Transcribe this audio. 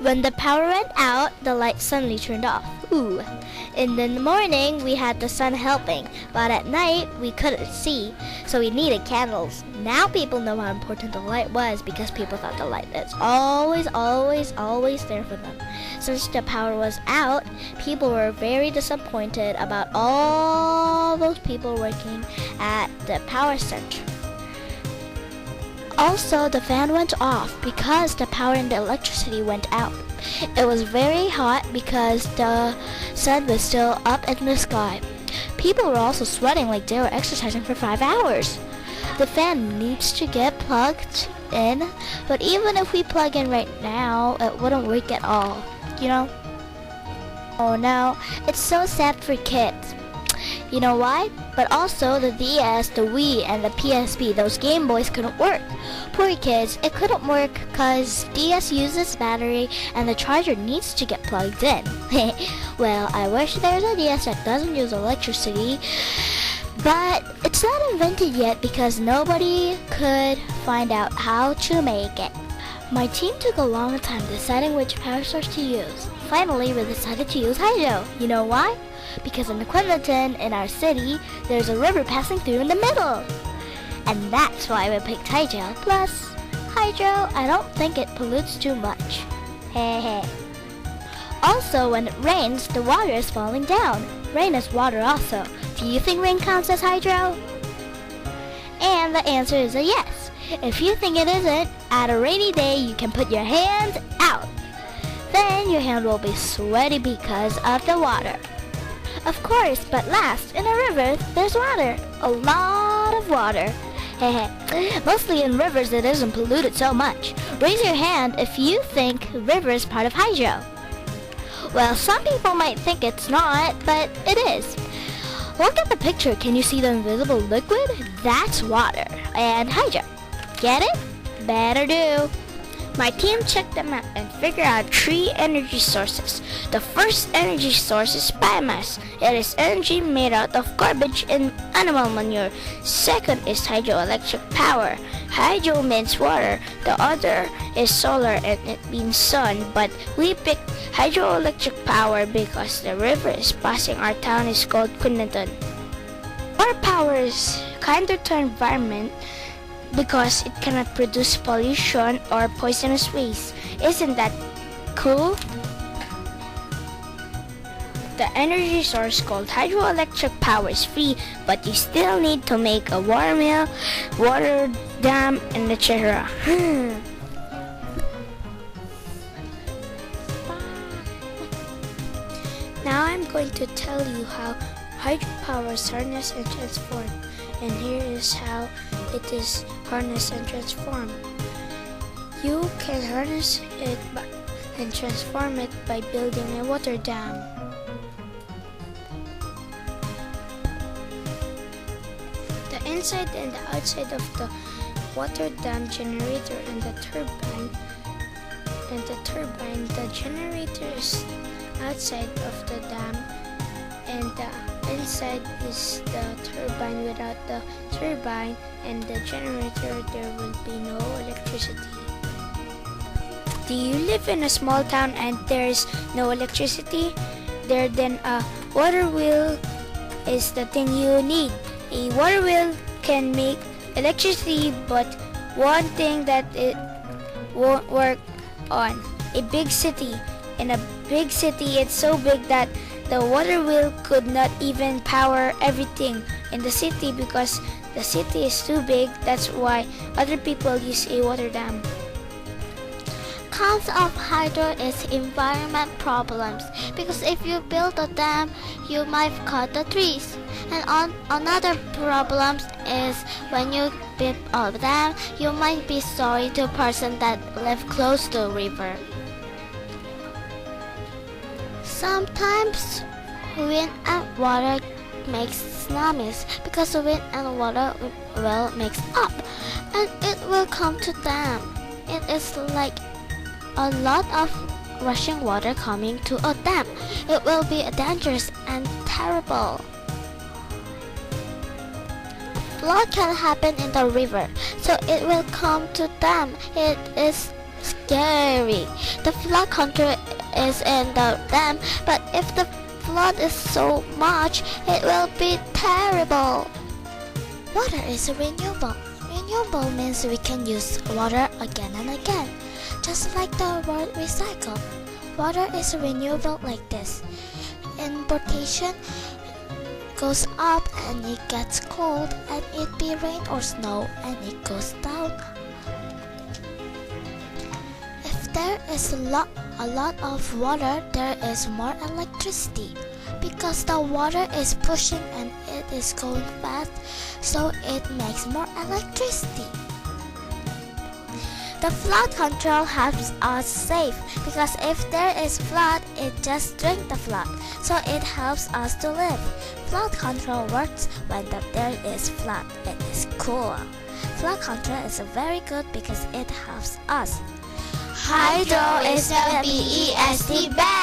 When the power went out, the light suddenly turned off. Ooh. In the morning, we had the sun helping, but at night, we couldn't see, so we needed candles. Now people know how important the light was because people thought the light is always, always, always there for them. Since the power was out, people were very disappointed about all those people working at the power center. Also, the fan went off because the power and the electricity went out. It was very hot because the sun was still up in the sky. People were also sweating like they were exercising for 5 hours. The fan needs to get plugged in, but even if we plug in right now, it wouldn't work at all, you know? Oh no, it's so sad for kids. You know why? But also the DS, the Wii, and the PSP, those Game Boys couldn't work. Poor kids, it couldn't work because DS uses battery and the charger needs to get plugged in. Well, I wish there's a DS that doesn't use electricity, but it's not invented yet because nobody could find out how to make it. My team took a long time deciding which power source to use. Finally, we decided to use hydro. You know why? Because in Quinliton, in our city, there's a river passing through in the middle. And that's why we picked hydro. Plus, hydro, I don't think it pollutes too much. Heh. Also, when it rains, the water is falling down. Rain is water also. Do you think rain counts as hydro? And the answer is a yes. If you think it isn't, at a rainy day, you can put your hand out. Then your hand will be sweaty because of the water. Of course, but last, in a river, there's water. A lot of water. Mostly in rivers it isn't polluted so much. Raise your hand if you think river is part of hydro. Well, some people might think it's not, but it is. Look at the picture. Can you see the invisible liquid? That's water and hydro. Get it? Better do. My team checked the map and figured out 3 energy sources. The first energy source is biomass. It is energy made out of garbage and animal manure. Second is hydroelectric power. Hydro means water. The other is solar and it means sun. But we picked hydroelectric power because the river is passing our town is called Quinliton. Our power is kinder to environment because it cannot produce pollution or poisonous waste. Isn't that cool? The energy source called hydroelectric power is free, but you still need to make a water mill, water dam, and etc. Now I'm going to tell you how hydropower is harnessed and transformed. And here is how it is harnessed and transformed. You can harness it and transform it by building a water dam. The inside and the outside of the water dam generator and the turbine. The generator is outside of the dam and the inside is the turbine. Without the turbine and the generator, there will be no electricity. Do you live in a small town and there is no electricity? Then a water wheel is the thing you need. A water wheel can make electricity, but one thing that it won't work on a big city. In a big city, it's so big that the water wheel could not even power everything in the city because the city is too big. That's why other people use a water dam. Cause of hydro is environment problems because if you build a dam, you might cut the trees. And another problem is when you build a dam, you might be sorry to a person that live close to the river. Sometimes wind and water makes tsunamis because the wind and water will mix up and it will come to dam. It is like a lot of rushing water coming to a dam. It will be dangerous and terrible. Flood can happen in the river, so it will come to dam. It is scary. The flood control is in the dam, but if the flood is so much, it will be terrible. Water is renewable. Renewable means we can use water again and again, just like the word recycle. Water is renewable like this. Importation goes up and it gets cold, and it be rain or snow and it goes down. If there is a lot of water, there is more electricity because the water is pushing and it is going fast, so it makes more electricity. The flood control helps us safe because if there is flood, it just drink the flood, so it helps us to live. Flood control works when there is flood. It is cool. Flood control is very good because it helps us. Hydro is the best.